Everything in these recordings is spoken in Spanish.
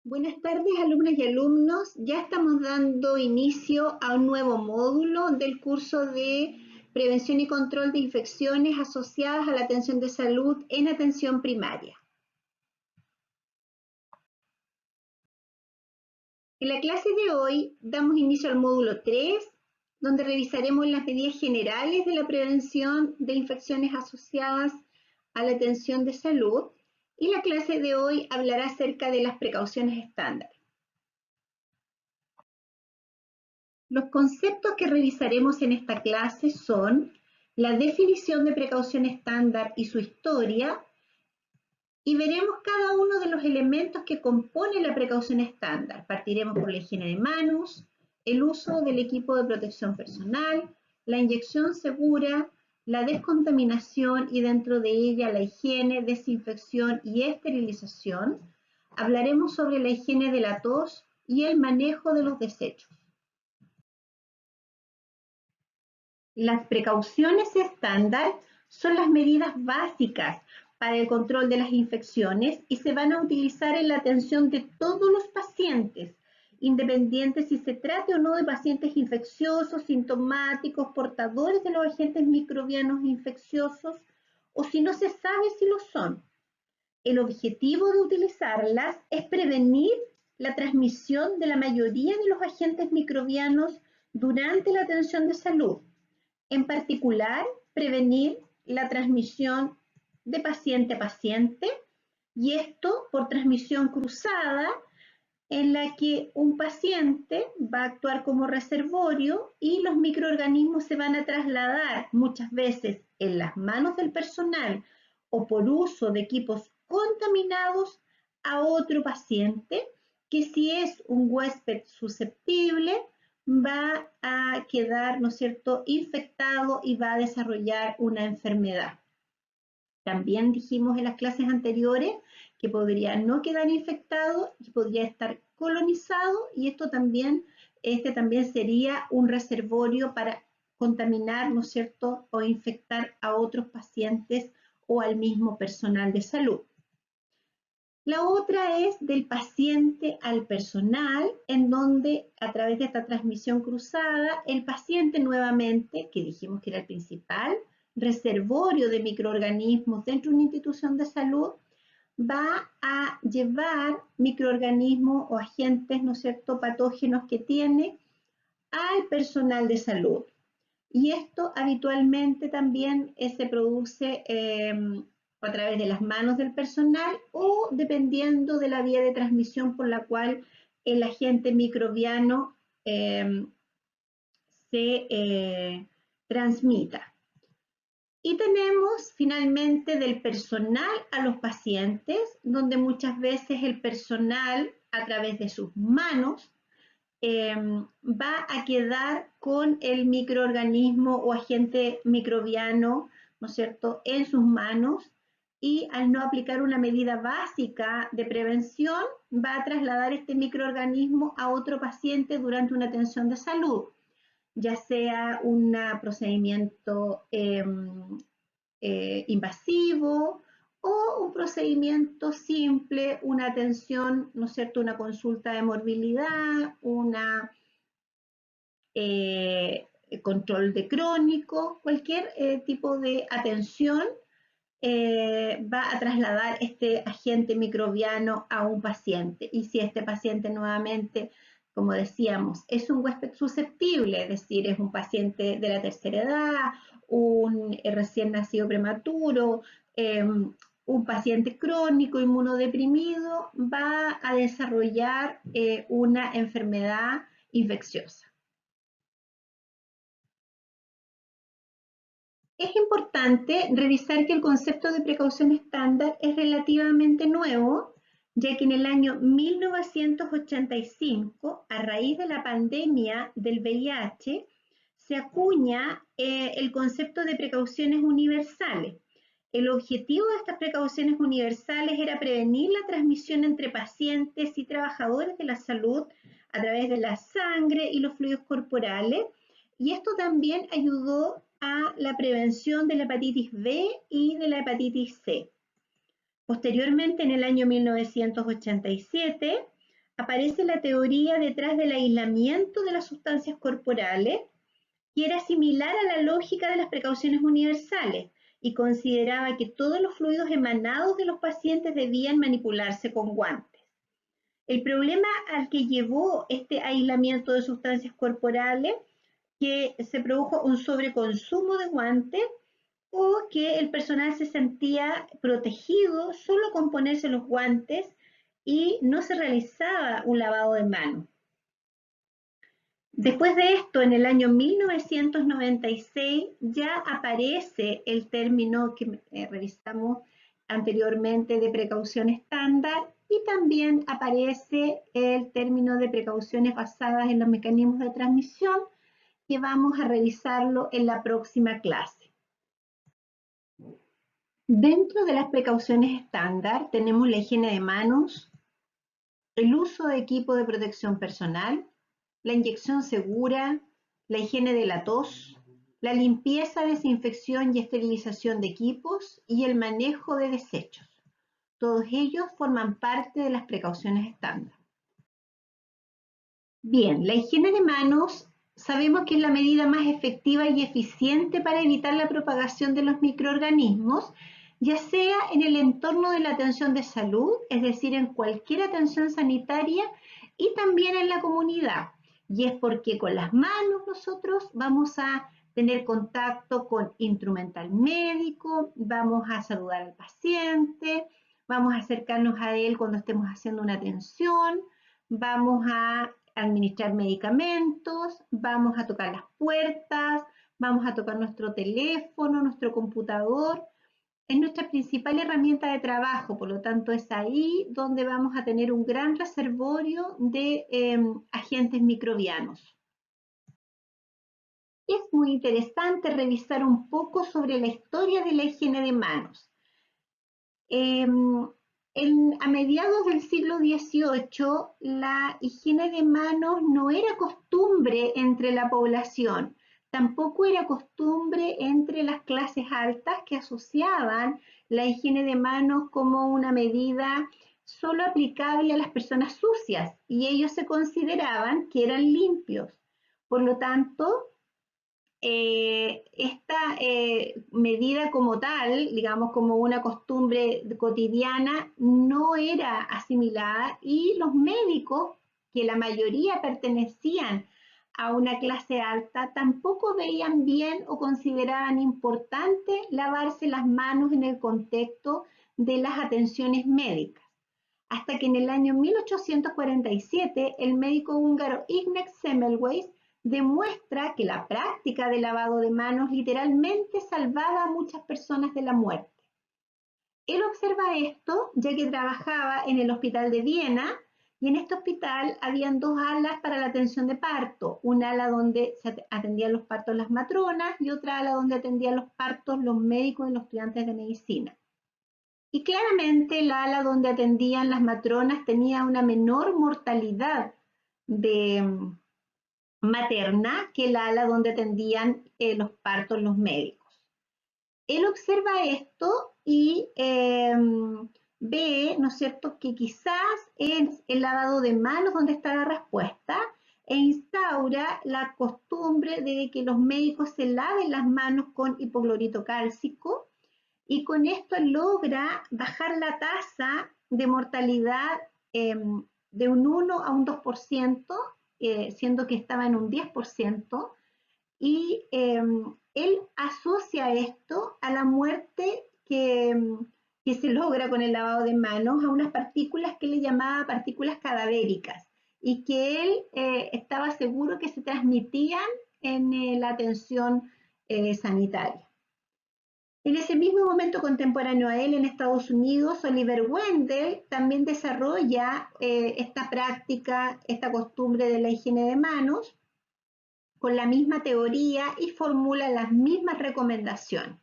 Buenas tardes, alumnas y alumnos. Ya estamos dando inicio a un nuevo módulo del curso de Prevención y Control de Infecciones asociadas a la atención de salud en atención primaria. En la clase de hoy damos inicio al módulo 3, donde revisaremos las medidas generales de la prevención de infecciones asociadas a la atención de salud, y la clase de hoy hablará acerca de las precauciones estándar. Los conceptos que revisaremos en esta clase son la definición de precaución estándar y su historia, y veremos cada uno de los elementos que componen la precaución estándar. Partiremos por la higiene de manos, el uso del equipo de protección personal, la inyección segura, la descontaminación y dentro de ella la higiene, desinfección y esterilización. Hablaremos sobre la higiene de la tos y el manejo de los desechos. Las precauciones estándar son las medidas básicas para el control de las infecciones y se van a utilizar en la atención de todos los pacientes, independiente si se trate o no de pacientes infecciosos, sintomáticos, portadores de los agentes microbianos infecciosos, o si no se sabe si lo son. El objetivo de utilizarlas es prevenir la transmisión de la mayoría de los agentes microbianos durante la atención de salud. En particular, prevenir la transmisión de paciente a paciente, y esto por transmisión cruzada, en la que un paciente va a actuar como reservorio y los microorganismos se van a trasladar muchas veces en las manos del personal o por uso de equipos contaminados a otro paciente que, si es un huésped susceptible, va a quedar, ¿no es cierto?, infectado y va a desarrollar una enfermedad. También dijimos en las clases anteriores que podría no quedar infectado y podría estar colonizado, y este también sería un reservorio para contaminar, ¿no es cierto?, o infectar a otros pacientes o al mismo personal de salud. La otra es del paciente al personal, en donde a través de esta transmisión cruzada, el paciente nuevamente, que dijimos que era el principal reservorio de microorganismos dentro de una institución de salud, va a llevar microorganismos o agentes, ¿no es cierto?, patógenos que tiene al personal de salud. Y esto habitualmente también se produce a través de las manos del personal o dependiendo de la vía de transmisión por la cual el agente microbiano se transmita. Y tenemos finalmente del personal a los pacientes, donde muchas veces el personal, a través de sus manos, va a quedar con el microorganismo o agente microbiano, ¿no es cierto?, en sus manos, y al no aplicar una medida básica de prevención, va a trasladar este microorganismo a otro paciente durante una atención de salud, ya sea un procedimiento invasivo o un procedimiento simple, una atención, ¿no es cierto?, una consulta de morbilidad, una control de crónico, cualquier tipo de atención va a trasladar este agente microbiano a un paciente. Y si este paciente nuevamente, como decíamos, es un huésped susceptible, es decir, es un paciente de la tercera edad, un recién nacido prematuro, un paciente crónico inmunodeprimido, va a desarrollar una enfermedad infecciosa. Es importante revisar que el concepto de precaución estándar es relativamente nuevo, ya que en el año 1985, a raíz de la pandemia del VIH, se acuña el concepto de precauciones universales. El objetivo de estas precauciones universales era prevenir la transmisión entre pacientes y trabajadores de la salud a través de la sangre y los fluidos corporales, y esto también ayudó a la prevención de la hepatitis B y de la hepatitis C. Posteriormente, en el año 1987, aparece la teoría detrás del aislamiento de las sustancias corporales, que era similar a la lógica de las precauciones universales y consideraba que todos los fluidos emanados de los pacientes debían manipularse con guantes. El problema al que llevó este aislamiento de sustancias corporales, que se produjo un sobreconsumo de guantes o que el personal se sentía protegido solo con ponerse los guantes y no se realizaba un lavado de manos. Después de esto, en el año 1996, ya aparece el término que revisamos anteriormente de precaución estándar y también aparece el término de precauciones basadas en los mecanismos de transmisión, que vamos a revisarlo en la próxima clase. Dentro de las precauciones estándar tenemos la higiene de manos, el uso de equipo de protección personal, la inyección segura, la higiene de la tos, la limpieza, desinfección y esterilización de equipos y el manejo de desechos. Todos ellos forman parte de las precauciones estándar. Bien, la higiene de manos sabemos que es la medida más efectiva y eficiente para evitar la propagación de los microorganismos, ya sea en el entorno de la atención de salud, es decir, en cualquier atención sanitaria y también en la comunidad. Y es porque con las manos nosotros vamos a tener contacto con instrumental médico, vamos a saludar al paciente, vamos a acercarnos a él cuando estemos haciendo una atención, vamos a administrar medicamentos, vamos a tocar las puertas, vamos a tocar nuestro teléfono, nuestro computador. Es nuestra principal herramienta de trabajo, por lo tanto es ahí donde vamos a tener un gran reservorio de agentes microbianos. Es muy interesante revisar un poco sobre la historia de la higiene de manos. A mediados del siglo XVIII, la higiene de manos no era costumbre entre la población, tampoco era costumbre entre las clases altas, que asociaban la higiene de manos como una medida solo aplicable a las personas sucias, y ellos se consideraban que eran limpios. Por lo tanto, esta medida como tal, digamos como una costumbre cotidiana, no era asimilada, y los médicos, que la mayoría pertenecían a una clase alta, tampoco veían bien o consideraban importante lavarse las manos en el contexto de las atenciones médicas. Hasta que en el año 1847 el médico húngaro Ignaz Semmelweis demuestra que la práctica de lavado de manos literalmente salvaba a muchas personas de la muerte. Él observa esto ya que trabajaba en el hospital de Viena, y en este hospital habían dos alas para la atención de parto, una ala donde se atendían los partos las matronas y otra ala donde atendían los partos los médicos y los estudiantes de medicina. Y claramente la ala donde atendían las matronas tenía una menor mortalidad materna que el ala donde atendían los partos los médicos. Él observa esto y ve, ¿no es cierto?, que quizás es el lavado de manos donde está la respuesta, e instaura la costumbre de que los médicos se laven las manos con hipoclorito cálcico, y con esto logra bajar la tasa de mortalidad de un 1 a un 2%, siendo que estaba en un 10%, y él asocia esto a la muerte que se logra con el lavado de manos, a unas partículas que él llamaba partículas cadavéricas, y que él estaba seguro que se transmitían en la atención sanitaria. En ese mismo momento contemporáneo a él, en Estados Unidos, Oliver Wendell también desarrolla esta práctica, esta costumbre de la higiene de manos, con la misma teoría, y formula las mismas recomendaciones.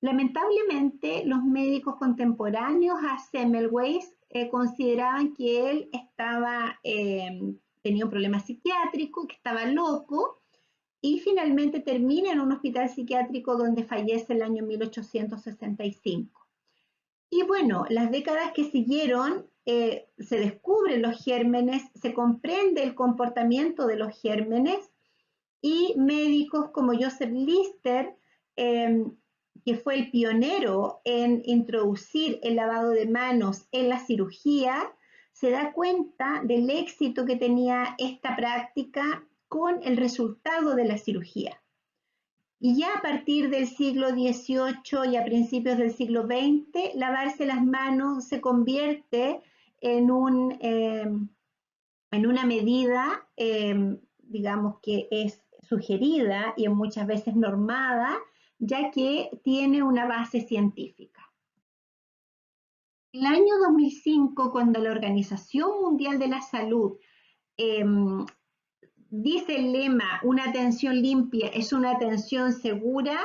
Lamentablemente, los médicos contemporáneos a Semmelweis consideraban que él tenía un problema psiquiátrico, que estaba loco, y finalmente termina en un hospital psiquiátrico donde fallece el año 1865. Y bueno, las décadas que siguieron se descubren los gérmenes, se comprende el comportamiento de los gérmenes y médicos como Joseph Lister, que fue el pionero en introducir el lavado de manos en la cirugía, se da cuenta del éxito que tenía esta práctica con el resultado de la cirugía. Y ya a partir del siglo XVIII y a principios del siglo XX, lavarse las manos se convierte en una medida, digamos, que es sugerida y muchas veces normada, ya que tiene una base científica. El año 2005, cuando la Organización Mundial de la Salud dice el lema, una atención limpia es una atención segura,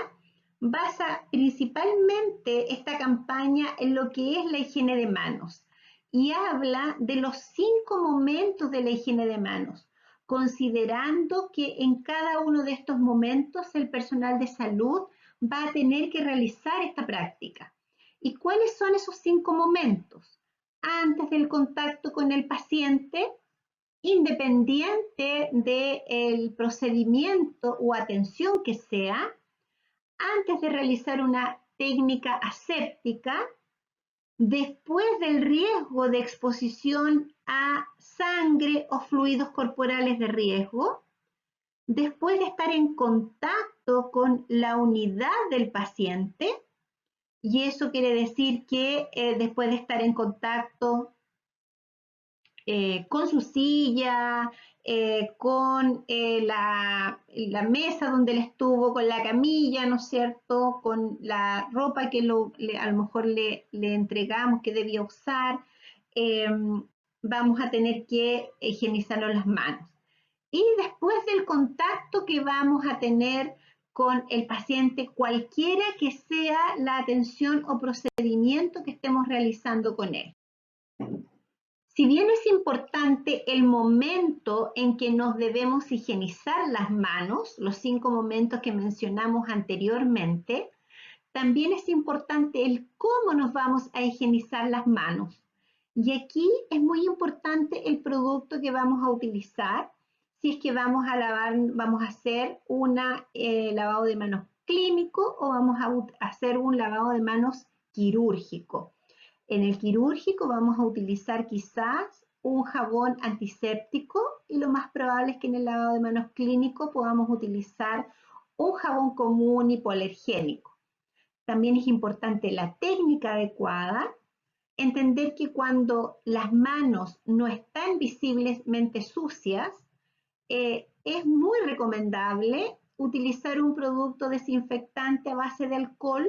basa principalmente esta campaña en lo que es la higiene de manos y habla de los 5 momentos de la higiene de manos, considerando que en cada uno de estos momentos el personal de salud va a tener que realizar esta práctica. ¿Y cuáles son esos 5 momentos? Antes del contacto con el paciente, independiente del procedimiento o atención que sea, antes de realizar una técnica aséptica, después del riesgo de exposición a sangre o fluidos corporales de riesgo, después de estar en contacto con la unidad del paciente, y eso quiere decir que después de estar en contacto con su silla, con la mesa donde él estuvo, con la camilla, ¿no es cierto?, con la ropa que a lo mejor le entregamos que debía usar, vamos a tener que higienizarnos las manos. Y después del contacto que vamos a tener con el paciente, cualquiera que sea la atención o procedimiento que estemos realizando con él. Si bien es importante el momento en que nos debemos higienizar las manos, los 5 momentos que mencionamos anteriormente, también es importante el cómo nos vamos a higienizar las manos. Y aquí es muy importante el producto que vamos a utilizar, si es que vamos a hacer un lavado de manos clínico o vamos a hacer un lavado de manos quirúrgico. En el quirúrgico vamos a utilizar quizás un jabón antiséptico y lo más probable es que en el lavado de manos clínico podamos utilizar un jabón común hipoalergénico. También es importante la técnica adecuada, entender que cuando las manos no están visiblemente sucias, es muy recomendable utilizar un producto desinfectante a base de alcohol,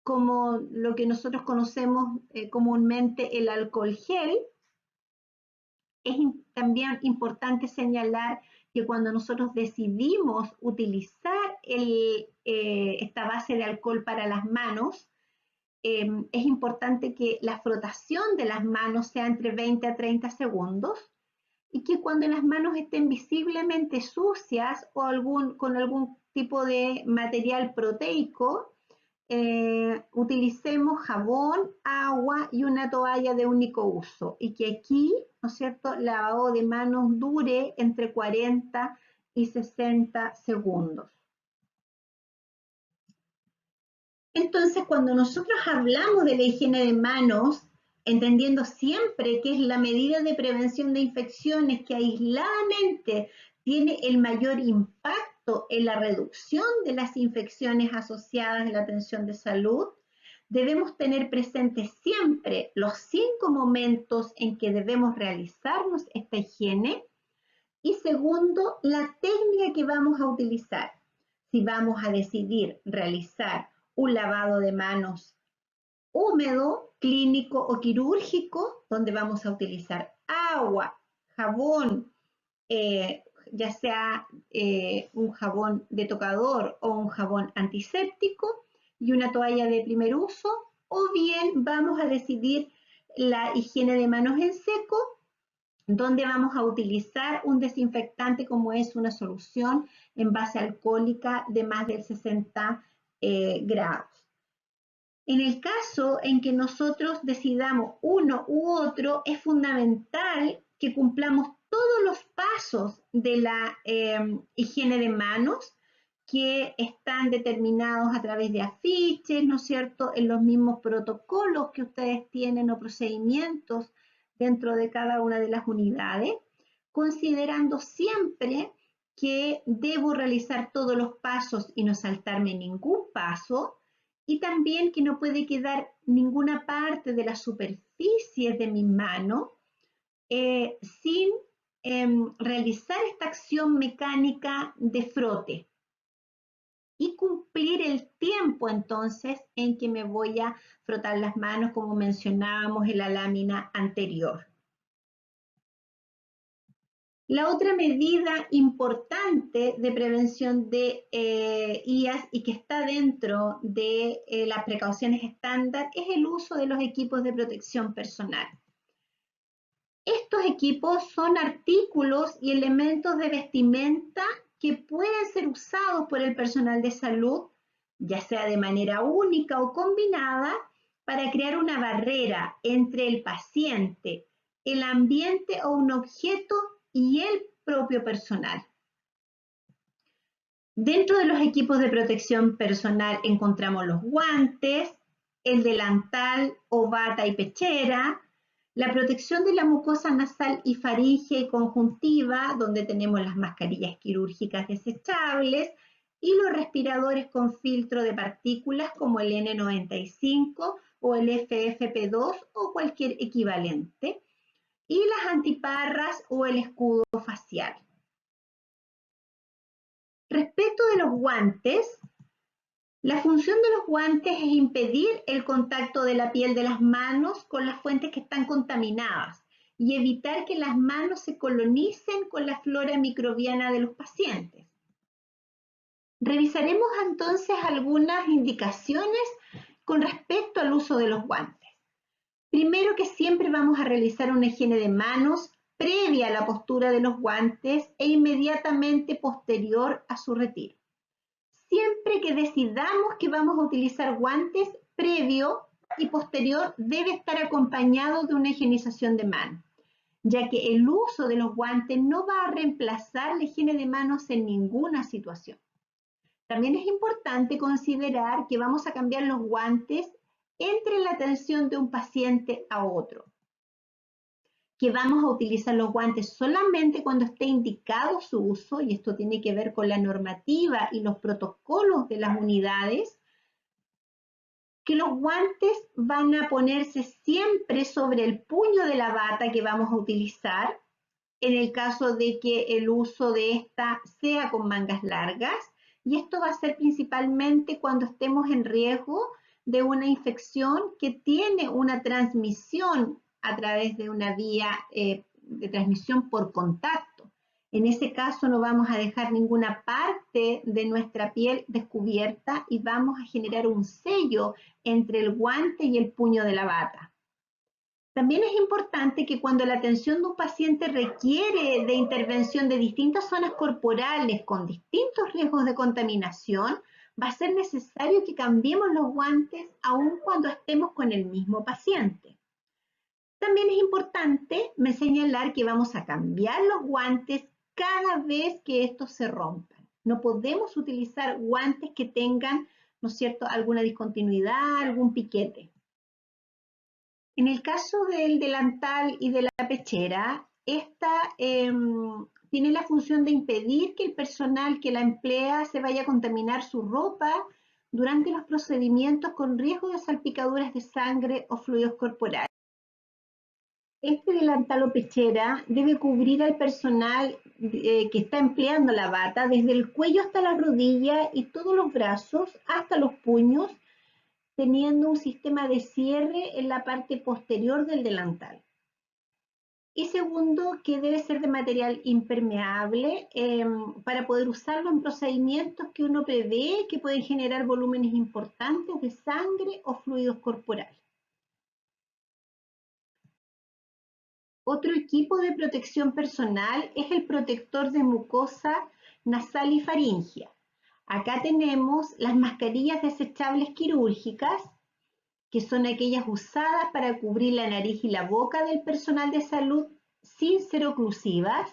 como lo que nosotros conocemos comúnmente el alcohol gel. Es también importante señalar que cuando nosotros decidimos utilizar esta base de alcohol para las manos, es importante que la frotación de las manos sea entre 20 a 30 segundos y que cuando las manos estén visiblemente sucias o con algún tipo de material proteico, utilicemos jabón, agua y una toalla de único uso y que aquí, ¿no es cierto?, el lavado de manos dure entre 40 y 60 segundos. Entonces, cuando nosotros hablamos de la higiene de manos, entendiendo siempre que es la medida de prevención de infecciones que aisladamente tiene el mayor impacto en la reducción de las infecciones asociadas a la atención de salud, debemos tener presentes siempre los 5 momentos en que debemos realizarnos esta higiene y segundo, la técnica que vamos a utilizar. Si vamos a decidir realizar un lavado de manos húmedo, clínico o quirúrgico, donde vamos a utilizar agua, jabón, ya sea un jabón de tocador o un jabón antiséptico y una toalla de primer uso, o bien vamos a decidir la higiene de manos en seco, donde vamos a utilizar un desinfectante como es una solución en base alcohólica de más de 60 grados. En el caso en que nosotros decidamos uno u otro, es fundamental que cumplamos todos los pasos de la higiene de manos que están determinados a través de afiches, ¿no es cierto?, en los mismos protocolos que ustedes tienen o procedimientos dentro de cada una de las unidades, considerando siempre que debo realizar todos los pasos y no saltarme ningún paso, y también que no puede quedar ninguna parte de la superficie de mi mano sin realizar esta acción mecánica de frote y cumplir el tiempo entonces en que me voy a frotar las manos, como mencionábamos en la lámina anterior. La otra medida importante de prevención de IAS y que está dentro de las precauciones estándar es el uso de los equipos de protección personal. Estos equipos son artículos y elementos de vestimenta que pueden ser usados por el personal de salud, ya sea de manera única o combinada, para crear una barrera entre el paciente, el ambiente o un objeto y el propio personal. Dentro de los equipos de protección personal encontramos los guantes, el delantal o bata y pechera, la protección de la mucosa nasal y faríngea y conjuntiva, donde tenemos las mascarillas quirúrgicas desechables y los respiradores con filtro de partículas como el N95 o el FFP2 o cualquier equivalente, y las antiparras o el escudo facial. Respecto de los guantes, la función de los guantes es impedir el contacto de la piel de las manos con las fuentes que están contaminadas y evitar que las manos se colonicen con la flora microbiana de los pacientes. Revisaremos entonces algunas indicaciones con respecto al uso de los guantes. Primero, que siempre vamos a realizar una higiene de manos previa a la postura de los guantes e inmediatamente posterior a su retiro. Siempre que decidamos que vamos a utilizar guantes, previo y posterior debe estar acompañado de una higienización de manos, ya que el uso de los guantes no va a reemplazar la higiene de manos en ninguna situación. También es importante considerar que vamos a cambiar los guantes entre la atención de un paciente a otro, que vamos a utilizar los guantes solamente cuando esté indicado su uso, y esto tiene que ver con la normativa y los protocolos de las unidades, que los guantes van a ponerse siempre sobre el puño de la bata que vamos a utilizar, en el caso de que el uso de esta sea con mangas largas, y esto va a ser principalmente cuando estemos en riesgo de una infección que tiene una transmisión a través de una vía de transmisión por contacto. En ese caso no vamos a dejar ninguna parte de nuestra piel descubierta y vamos a generar un sello entre el guante y el puño de la bata. También es importante que cuando la atención de un paciente requiere de intervención de distintas zonas corporales con distintos riesgos de contaminación, va a ser necesario que cambiemos los guantes aun cuando estemos con el mismo paciente. También es importante señalar que vamos a cambiar los guantes cada vez que estos se rompan. No podemos utilizar guantes que tengan, ¿no es cierto?, alguna discontinuidad, algún piquete. En el caso del delantal y de la pechera, esta tiene la función de impedir que el personal que la emplea se vaya a contaminar su ropa durante los procedimientos con riesgo de salpicaduras de sangre o fluidos corporales. Este delantal o pechera debe cubrir al personal que está empleando la bata desde el cuello hasta la rodilla y todos los brazos hasta los puños, teniendo un sistema de cierre en la parte posterior del delantal. Y segundo, que debe ser de material impermeable para poder usarlo en procedimientos que uno prevé que pueden generar volúmenes importantes de sangre o fluidos corporales. Otro equipo de protección personal es el protector de mucosa nasal y faríngea. Acá tenemos las mascarillas desechables quirúrgicas, que son aquellas usadas para cubrir la nariz y la boca del personal de salud sin ser oclusivas.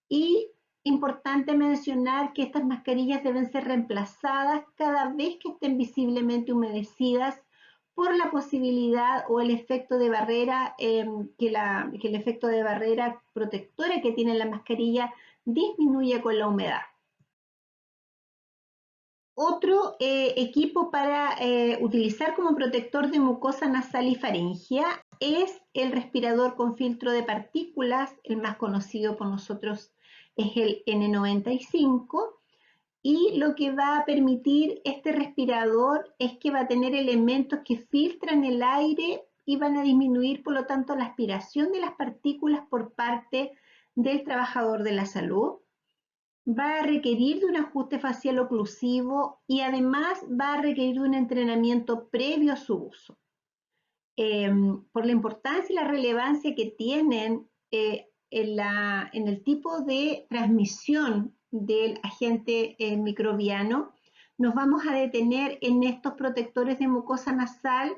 Y importante mencionar que estas mascarillas deben ser reemplazadas cada vez que estén visiblemente humedecidas por la posibilidad o el efecto de barrera, que el efecto de barrera protectora que tiene la mascarilla disminuye con la humedad. Otro equipo para utilizar como protector de mucosa nasal y faringea es el respirador con filtro de partículas, el más conocido por nosotros es el N95, y lo que va a permitir este respirador es que va a tener elementos que filtran el aire y van a disminuir, por lo tanto, la aspiración de las partículas por parte del trabajador de la salud. Va a requerir de un ajuste facial oclusivo y además va a requerir de un entrenamiento previo a su uso. Por la importancia y la relevancia que tienen en el tipo de transmisión del agente microbiano, nos vamos a detener en estos protectores de mucosa nasal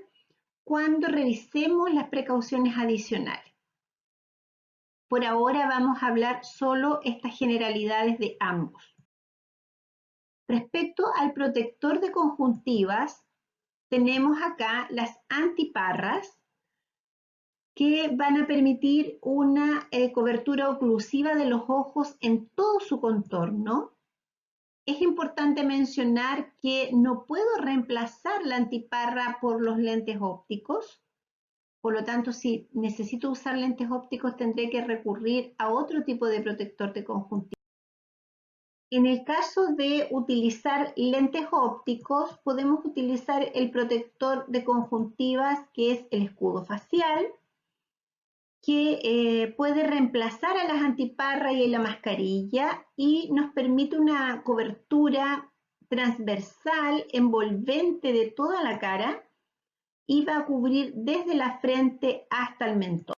cuando revisemos las precauciones adicionales. Por ahora vamos a hablar solo estas generalidades de ambos. Respecto al protector de conjuntivas, tenemos acá las antiparras que van a permitir una cobertura oclusiva de los ojos en todo su contorno. Es importante mencionar que no puedo reemplazar la antiparra por los lentes ópticos. Por lo tanto, si necesito usar lentes ópticos, tendré que recurrir a otro tipo de protector de conjuntivas. En el caso de utilizar lentes ópticos, podemos utilizar el protector de conjuntivas, que es el escudo facial, que puede reemplazar a las antiparras y a la mascarilla y nos permite una cobertura transversal, envolvente de toda la cara y va a cubrir desde la frente hasta el mentón.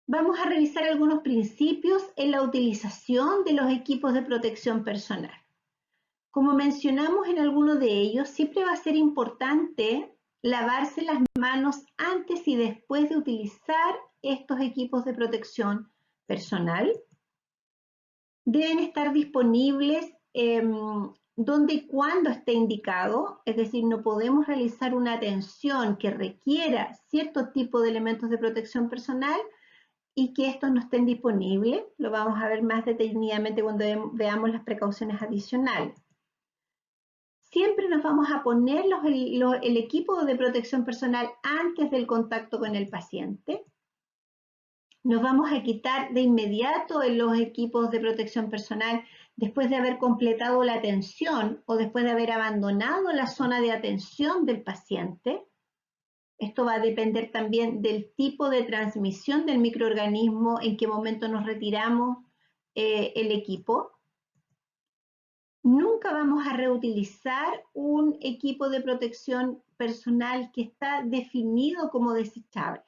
Vamos a revisar algunos principios en la utilización de los equipos de protección personal. Como mencionamos en alguno de ellos, siempre va a ser importante lavarse las manos antes y después de utilizar estos equipos de protección personal. Deben estar disponibles donde y cuando esté indicado, es decir, no podemos realizar una atención que requiera cierto tipo de elementos de protección personal y que estos no estén disponibles. Lo vamos a ver más detenidamente cuando veamos las precauciones adicionales. Siempre nos vamos a poner el equipo de protección personal antes del contacto con el paciente. Nos vamos a quitar de inmediato los equipos de protección personal después de haber completado la atención o después de haber abandonado la zona de atención del paciente. Esto va a depender también del tipo de transmisión del microorganismo, en qué momento nos retiramos el equipo. Nunca vamos a reutilizar un equipo de protección personal que está definido como desechable.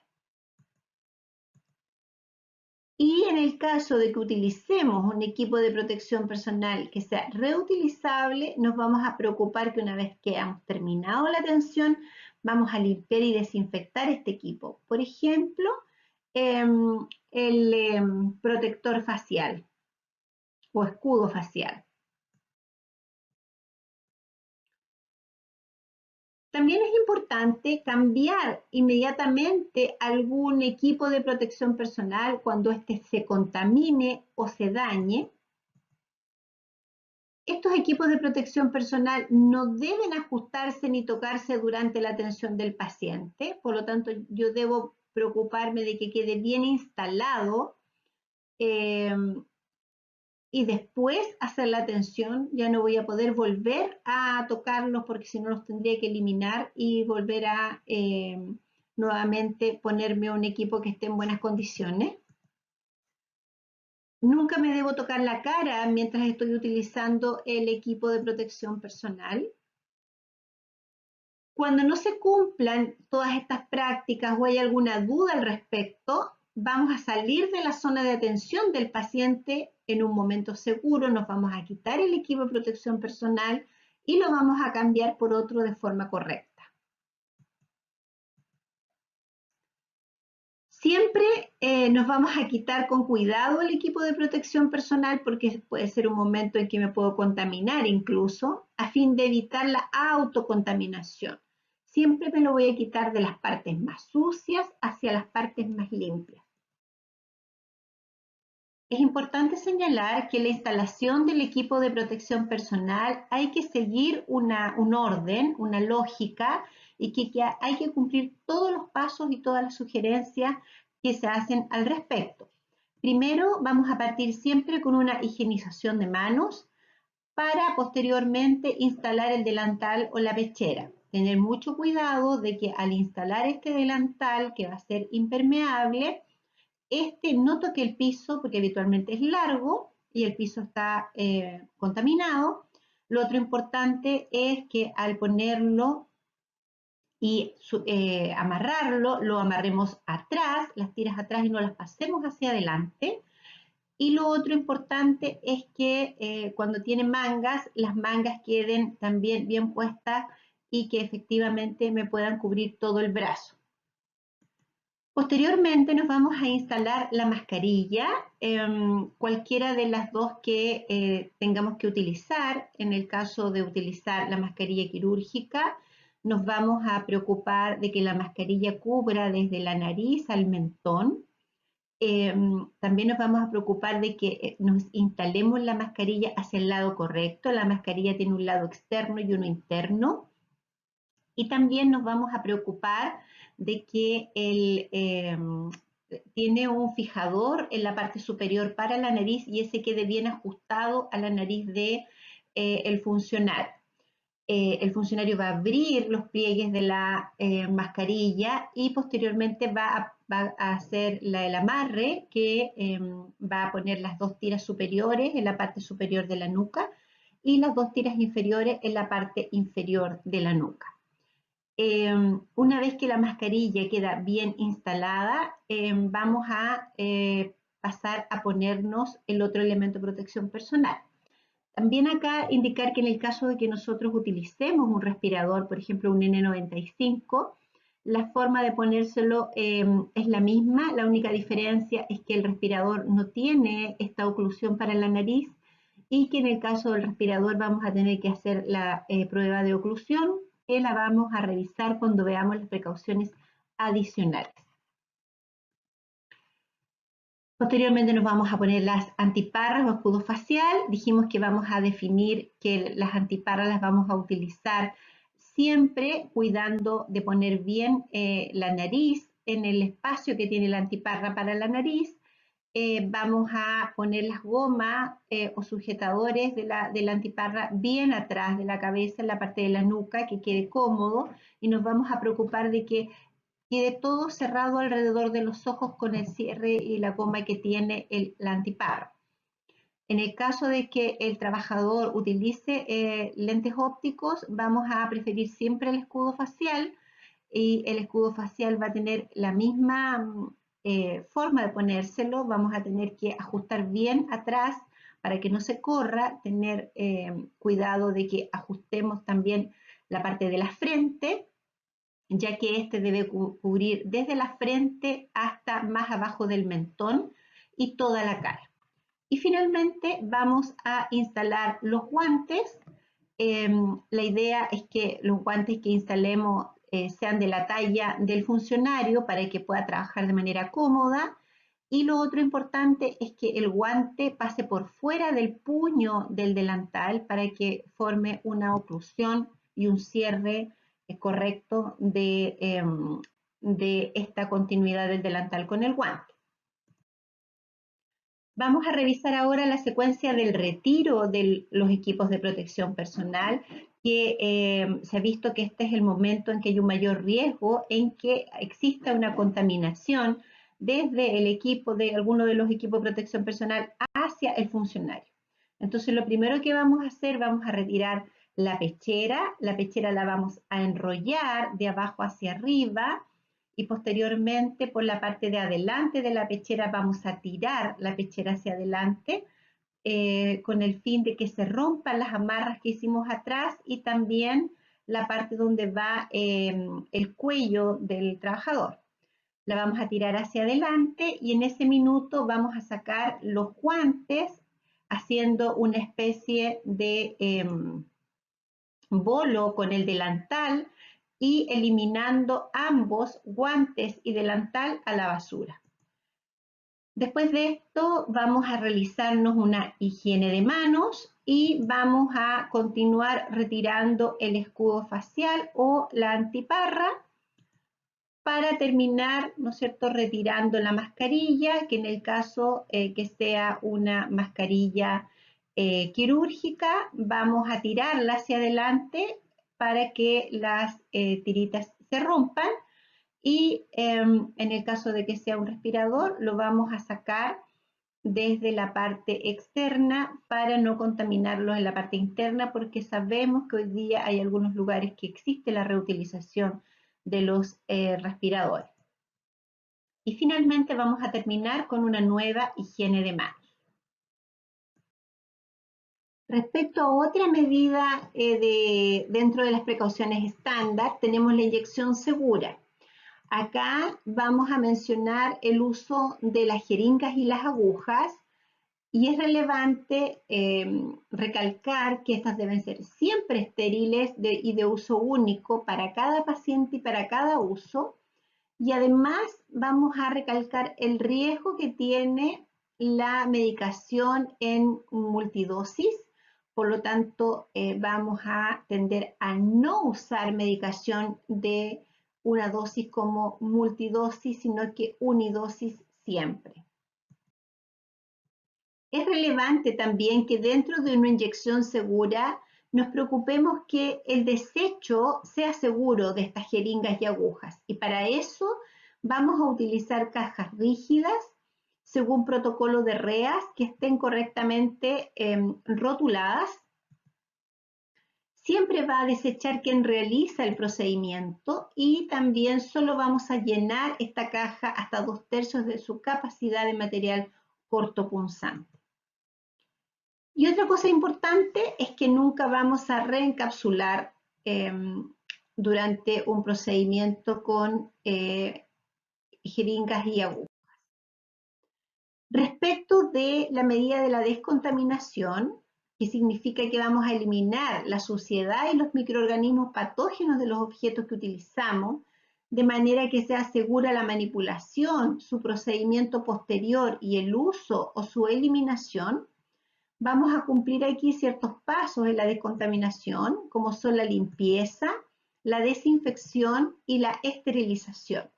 Y en el caso de que utilicemos un equipo de protección personal que sea reutilizable, nos vamos a preocupar que una vez que hayamos terminado la atención, vamos a limpiar y desinfectar este equipo. Por ejemplo, el protector facial o escudo facial. También es importante cambiar inmediatamente algún equipo de protección personal cuando éste se contamine o se dañe. Estos equipos de protección personal no deben ajustarse ni tocarse durante la atención del paciente, por lo tanto yo debo preocuparme de que quede bien instalado y después hacer la atención. Ya no voy a poder volver a tocarlos porque si no los tendría que eliminar y volver a nuevamente ponerme un equipo que esté en buenas condiciones. Nunca me debo tocar la cara mientras estoy utilizando el equipo de protección personal. Cuando no se cumplan todas estas prácticas o hay alguna duda al respecto, vamos a salir de la zona de atención del paciente en un momento seguro, nos vamos a quitar el equipo de protección personal y lo vamos a cambiar por otro de forma correcta. Siempre nos vamos a quitar con cuidado el equipo de protección personal porque puede ser un momento en que me puedo contaminar incluso, a fin de evitar la autocontaminación. Siempre me lo voy a quitar de las partes más sucias hacia las partes más limpias. Es importante señalar que la instalación del equipo de protección personal hay que seguir un orden, una lógica, y que hay que cumplir todos los pasos y todas las sugerencias que se hacen al respecto. Primero, vamos a partir siempre con una higienización de manos para posteriormente instalar el delantal o la pechera. Tener mucho cuidado de que al instalar este delantal, que va a ser impermeable, no toque el piso porque habitualmente es largo y el piso está contaminado. Lo otro importante es que al ponerlo y amarrarlo, lo amarremos atrás, las tiras atrás y no las pasemos hacia adelante. Y lo otro importante es que cuando tiene mangas, las mangas queden también bien puestas y que efectivamente me puedan cubrir todo el brazo. Posteriormente nos vamos a instalar la mascarilla, cualquiera de las dos que tengamos que utilizar. En el caso de utilizar la mascarilla quirúrgica, nos vamos a preocupar de que la mascarilla cubra desde la nariz al mentón. También nos vamos a preocupar de que nos instalemos la mascarilla hacia el lado correcto. La mascarilla tiene un lado externo y uno interno. Y también nos vamos a preocupar de que tiene un fijador en la parte superior para la nariz y ese quede bien ajustado a la nariz de el funcionario. El funcionario va a abrir los pliegues de la mascarilla y posteriormente va a hacer el amarre que va a poner las dos tiras superiores en la parte superior de la nuca y las dos tiras inferiores en la parte inferior de la nuca. Una vez que la mascarilla queda bien instalada, vamos a pasar a ponernos el otro elemento de protección personal. También acá indicar que en el caso de que nosotros utilicemos un respirador, por ejemplo un N95, la forma de ponérselo es la misma, la única diferencia es que el respirador no tiene esta oclusión para la nariz y que en el caso del respirador vamos a tener que hacer la prueba de oclusión, que la vamos a revisar cuando veamos las precauciones adicionales. Posteriormente nos vamos a poner las antiparras o escudo facial. Dijimos que vamos a definir que las antiparras las vamos a utilizar siempre cuidando de poner bien la nariz en el espacio que tiene la antiparra para la nariz. Vamos a poner las gomas o sujetadores de la antiparra bien atrás de la cabeza, en la parte de la nuca, que quede cómodo, y nos vamos a preocupar de que quede todo cerrado alrededor de los ojos con el cierre y la goma que tiene la antiparra. En el caso de que el trabajador utilice lentes ópticos, vamos a preferir siempre el escudo facial y el escudo facial va a tener la misma forma de ponérselo. Vamos a tener que ajustar bien atrás para que no se corra, tener cuidado de que ajustemos también la parte de la frente, ya que este debe cubrir desde la frente hasta más abajo del mentón y toda la cara. Y finalmente vamos a instalar los guantes. La idea es que los guantes que instalemos sean de la talla del funcionario para que pueda trabajar de manera cómoda. Y lo otro importante es que el guante pase por fuera del puño del delantal para que forme una oclusión y un cierre correcto de esta continuidad del delantal con el guante. Vamos a revisar ahora la secuencia del retiro de los equipos de protección personal, que se ha visto que este es el momento en que hay un mayor riesgo en que exista una contaminación desde el equipo de alguno de los equipos de protección personal hacia el funcionario. Entonces, lo primero que vamos a hacer, vamos a retirar la pechera la vamos a enrollar de abajo hacia arriba, y posteriormente por la parte de adelante de la pechera vamos a tirar la pechera hacia adelante con el fin de que se rompan las amarras que hicimos atrás y también la parte donde va el cuello del trabajador. La vamos a tirar hacia adelante y en ese minuto vamos a sacar los guantes haciendo una especie de bolo con el delantal y eliminando ambos guantes y delantal a la basura. Después de esto vamos a realizarnos una higiene de manos y vamos a continuar retirando el escudo facial o la antiparra para terminar, ¿no es cierto?, retirando la mascarilla, que en el caso que sea una mascarilla quirúrgica, vamos a tirarla hacia adelante para que las tiritas se rompan y en el caso de que sea un respirador, lo vamos a sacar desde la parte externa para no contaminarlo en la parte interna, porque sabemos que hoy día hay algunos lugares que existe la reutilización de los respiradores. Y finalmente vamos a terminar con una nueva higiene de manos. Respecto a otra medida dentro de las precauciones estándar, tenemos la inyección segura. Acá vamos a mencionar el uso de las jeringas y las agujas y es relevante recalcar que estas deben ser siempre estériles y de uso único para cada paciente y para cada uso. Y además vamos a recalcar el riesgo que tiene la medicación en multidosis. Por lo tanto, vamos a tender a no usar medicación de una dosis como multidosis, sino que unidosis siempre. Es relevante también que dentro de una inyección segura nos preocupemos que el desecho sea seguro de estas jeringas y agujas. Y para eso vamos a utilizar cajas rígidas según protocolo de REAS que estén correctamente rotuladas. Siempre va a desechar quien realiza el procedimiento y también solo vamos a llenar esta caja hasta 2/3 de su capacidad de material cortopunzante. Y otra cosa importante es que nunca vamos a reencapsular durante un procedimiento con jeringas y agujas. Respecto de la medida de la descontaminación, que significa que vamos a eliminar la suciedad y los microorganismos patógenos de los objetos que utilizamos, de manera que sea segura la manipulación, su procedimiento posterior y el uso o su eliminación, vamos a cumplir aquí ciertos pasos en la descontaminación, como son la limpieza, la desinfección y la esterilización.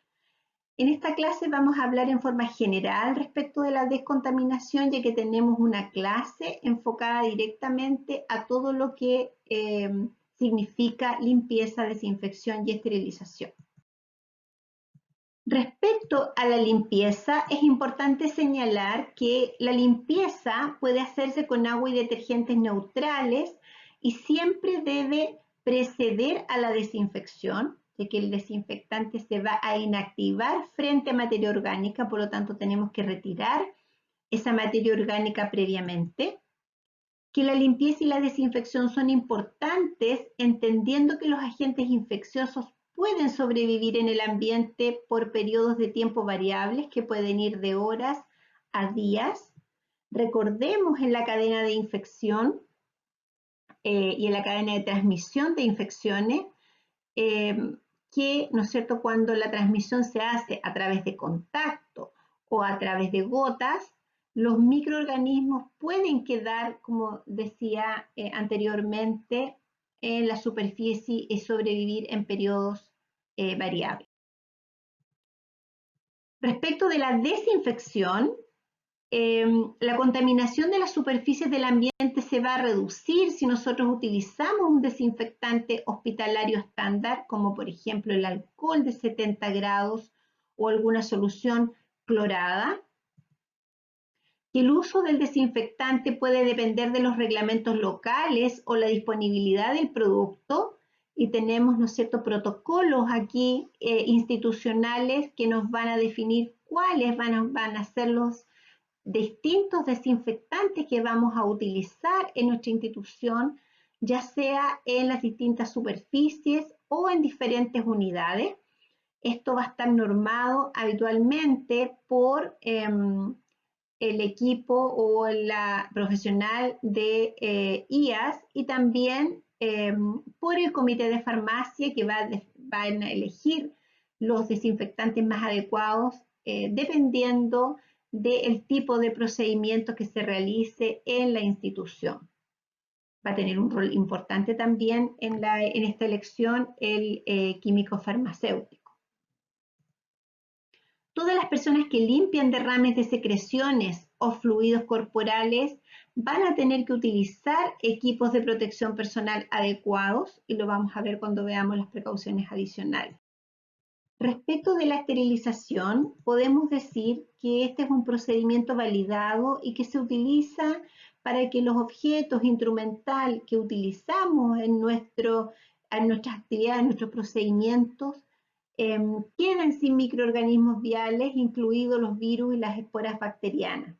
En esta clase vamos a hablar en forma general respecto de la descontaminación, ya que tenemos una clase enfocada directamente a todo lo que significa limpieza, desinfección y esterilización. Respecto a la limpieza, es importante señalar que la limpieza puede hacerse con agua y detergentes neutrales y siempre debe preceder a la desinfección, ya que el desinfectante se va a inactivar frente a materia orgánica, por lo tanto tenemos que retirar esa materia orgánica previamente. Que la limpieza y la desinfección son importantes, entendiendo que los agentes infecciosos pueden sobrevivir en el ambiente por periodos de tiempo variables que pueden ir de horas a días. Recordemos en la cadena de infección y en la cadena de transmisión de infecciones que, ¿no es cierto?, cuando la transmisión se hace a través de contacto o a través de gotas, los microorganismos pueden quedar, como decía anteriormente, en la superficie y sobrevivir en periodos variables. Respecto de la desinfección, la contaminación de las superficies del ambiente se va a reducir si nosotros utilizamos un desinfectante hospitalario estándar, como por ejemplo el alcohol de 70 grados o alguna solución clorada. El uso del desinfectante puede depender de los reglamentos locales o la disponibilidad del producto y tenemos, ¿no es cierto?, protocolos aquí institucionales que nos van a definir cuáles van a ser los distintos desinfectantes que vamos a utilizar en nuestra institución, ya sea en las distintas superficies o en diferentes unidades. Esto va a estar normado habitualmente por el equipo o la profesional de IAS y también por el comité de farmacia que van a elegir los desinfectantes más adecuados dependiendo del tipo de procedimiento que se realice en la institución. Va a tener un rol importante también en esta elección el químico farmacéutico. Todas las personas que limpian derrames de secreciones o fluidos corporales van a tener que utilizar equipos de protección personal adecuados y lo vamos a ver cuando veamos las precauciones adicionales. Respecto de la esterilización, podemos decir que este es un procedimiento validado y que se utiliza para que los objetos instrumental que utilizamos en nuestras actividades, en nuestros procedimientos, quedan sin microorganismos viales, incluidos los virus y las esporas bacterianas.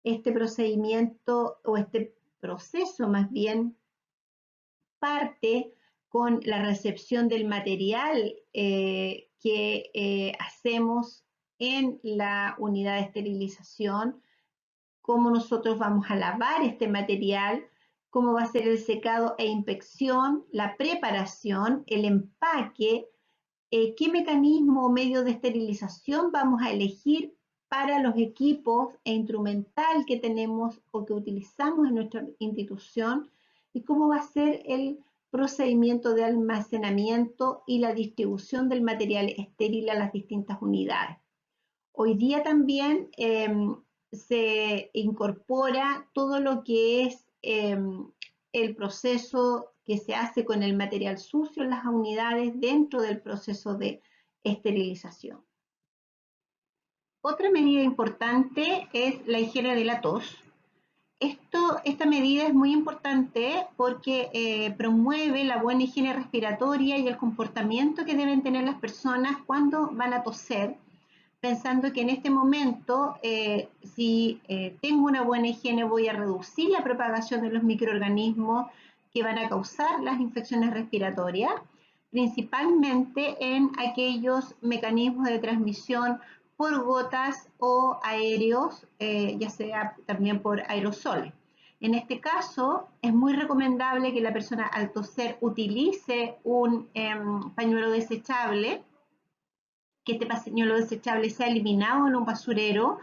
Este procedimiento o este proceso más bien parte con la recepción del material que hacemos en la unidad de esterilización, cómo nosotros vamos a lavar este material, cómo va a ser el secado e inspección, la preparación, el empaque, qué mecanismo o medio de esterilización vamos a elegir para los equipos e instrumental que tenemos o que utilizamos en nuestra institución y cómo va a ser el procedimiento de almacenamiento y la distribución del material estéril a las distintas unidades. Hoy día también se incorpora todo lo que es el proceso que se hace con el material sucio en las unidades dentro del proceso de esterilización. Otra medida importante es la higiene de la tos. Esta medida es muy importante porque promueve la buena higiene respiratoria y el comportamiento que deben tener las personas cuando van a toser, pensando que en este momento, si tengo una buena higiene, voy a reducir la propagación de los microorganismos que van a causar las infecciones respiratorias, principalmente en aquellos mecanismos de transmisión por gotas o aéreos, ya sea también por aerosoles. En este caso, es muy recomendable que la persona al toser utilice un pañuelo desechable, que este pañuelo desechable sea eliminado en un basurero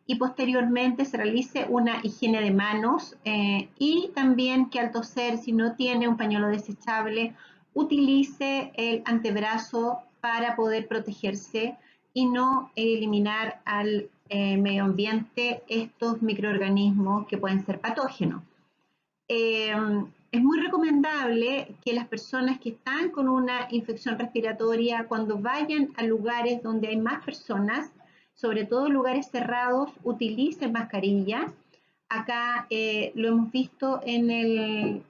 y posteriormente se realice una higiene de manos y también que al toser, si no tiene un pañuelo desechable, utilice el antebrazo para poder protegerse y no eliminar al medio ambiente estos microorganismos que pueden ser patógenos. Es muy recomendable que las personas que están con una infección respiratoria, cuando vayan a lugares donde hay más personas, sobre todo lugares cerrados, utilicen mascarilla. Acá lo hemos visto en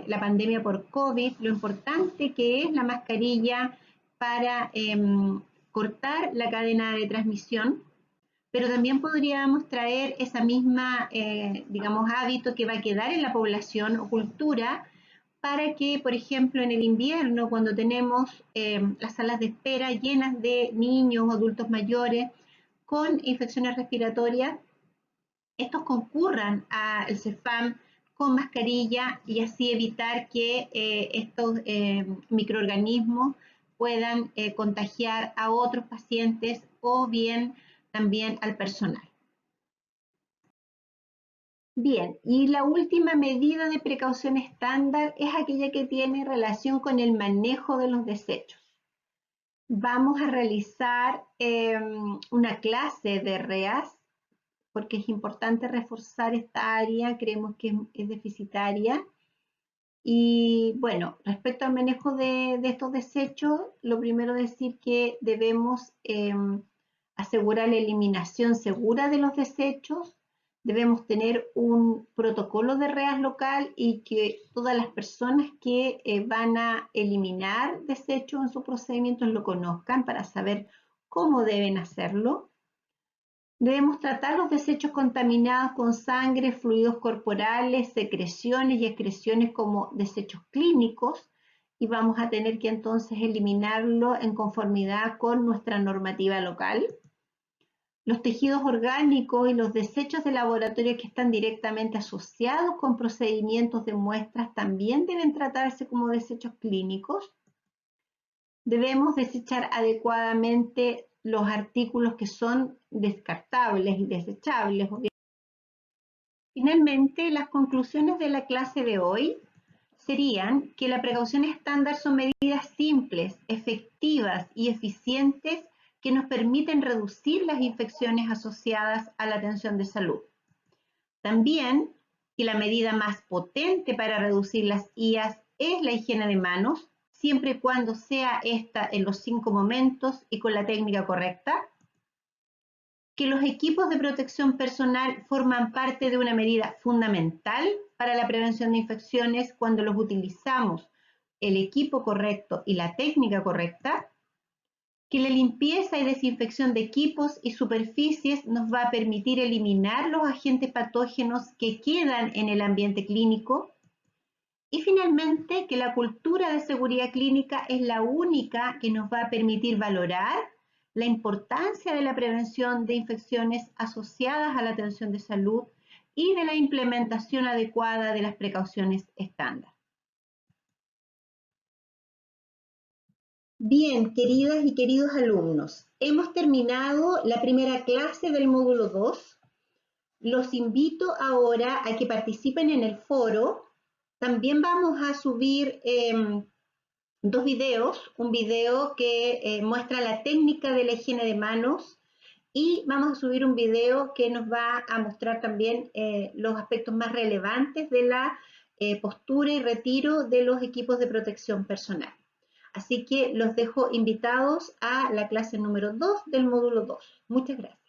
la pandemia por COVID, lo importante que es la mascarilla para cortar la cadena de transmisión, pero también podríamos traer esa misma, digamos, hábito que va a quedar en la población o cultura para que, por ejemplo, en el invierno, cuando tenemos las salas de espera llenas de niños o adultos mayores con infecciones respiratorias, estos concurran al CEFAM con mascarilla y así evitar que estos microorganismos puedan contagiar a otros pacientes o bien también al personal. Bien, y la última medida de precaución estándar es aquella que tiene relación con el manejo de los desechos. Vamos a realizar una clase de REAS porque es importante reforzar esta área, creemos que es deficitaria. Y bueno, respecto al manejo de estos desechos, lo primero es decir que debemos asegurar la eliminación segura de los desechos, debemos tener un protocolo de REAS local y que todas las personas que van a eliminar desechos en sus procedimientos lo conozcan para saber cómo deben hacerlo. Debemos tratar los desechos contaminados con sangre, fluidos corporales, secreciones y excreciones como desechos clínicos y vamos a tener que entonces eliminarlo en conformidad con nuestra normativa local. Los tejidos orgánicos y los desechos de laboratorio que están directamente asociados con procedimientos de muestras también deben tratarse como desechos clínicos. Debemos desechar adecuadamente los artículos que son descartables y desechables. Finalmente, las conclusiones de la clase de hoy serían que la precaución estándar son medidas simples, efectivas y eficientes que nos permiten reducir las infecciones asociadas a la atención de salud. También que la medida más potente para reducir las IAS es la higiene de manos, siempre y cuando sea esta en los 5 momentos y con la técnica correcta. Que los equipos de protección personal forman parte de una medida fundamental para la prevención de infecciones cuando los utilizamos el equipo correcto y la técnica correcta. Que la limpieza y desinfección de equipos y superficies nos va a permitir eliminar los agentes patógenos que quedan en el ambiente clínico. Y finalmente, que la cultura de seguridad clínica es la única que nos va a permitir valorar la importancia de la prevención de infecciones asociadas a la atención de salud y de la implementación adecuada de las precauciones estándar. Bien, queridas y queridos alumnos, hemos terminado la primera clase del módulo 2. Los invito ahora a que participen en el foro. También vamos a subir 2 videos, un video que muestra la técnica de la higiene de manos y vamos a subir un video que nos va a mostrar también los aspectos más relevantes de la postura y retiro de los equipos de protección personal. Así que los dejo invitados a la clase número 2 del módulo 2. Muchas gracias.